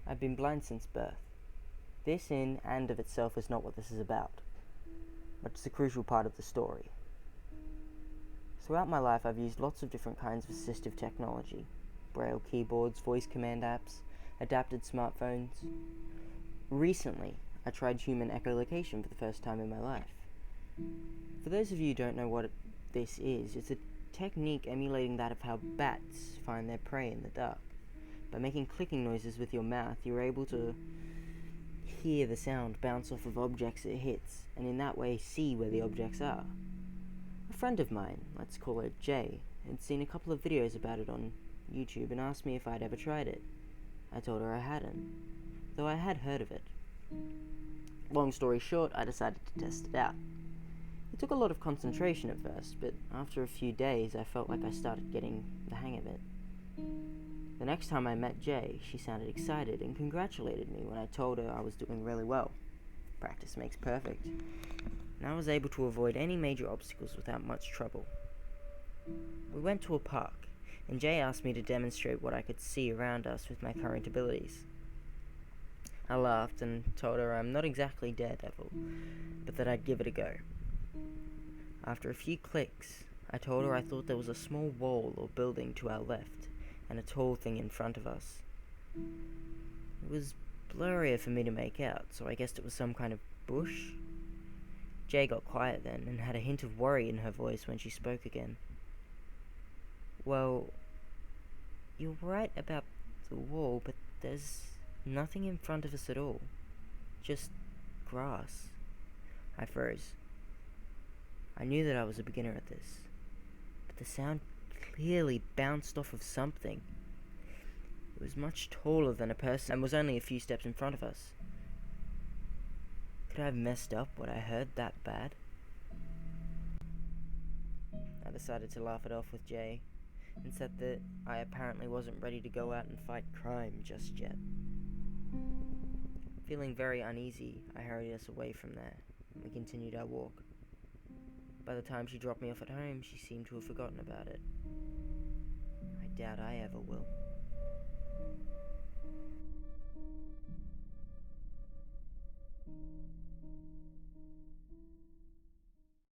I've been blind since birth. This in and of itself is not what this is about, but it's a crucial part of the story. Throughout my life I've used lots of different kinds of assistive technology: braille keyboards, voice command apps, adapted smartphones. Recently, I tried human echolocation for the first time in my life. For those of you who don't know what this is, it's a technique emulating that of how bats find their prey in the dark. By making clicking noises with your mouth, you're able to hear the sound bounce off of objects it hits, and in that way see where the objects are. A friend of mine, let's call her Jay, had seen a couple of videos about it on YouTube and asked me if I'd ever tried it. I told her I hadn't, though I had heard of it. Long story short, I decided to test it out. It took a lot of concentration at first, but after a few days I felt like I started getting the hang of it. The next time I met Jay, she sounded excited and congratulated me when I told her I was doing really well. Practice makes perfect. And I was able to avoid any major obstacles without much trouble. We went to a park, and Jay asked me to demonstrate what I could see around us with my current abilities. I laughed and told her I'm not exactly Daredevil, but that I'd give it a go. After a few clicks, I told her I thought there was a small wall or building to our left, and a tall thing in front of us. It was blurrier for me to make out, so I guessed it was some kind of bush. Jay got quiet then, and had a hint of worry in her voice when she spoke again. Well, you're right about the wall, but there's nothing in front of us at all. Just grass. I froze. I knew that I was a beginner at this, but the sound clearly bounced off of something. It was much taller than a person and was only a few steps in front of us. Could I have messed up what I heard that bad? I decided to laugh it off with Jay and said that I apparently wasn't ready to go out and fight crime just yet. Feeling very uneasy, I hurried us away from there, and we continued our walk. By the time she dropped me off at home, she seemed to have forgotten about it. I doubt I ever will.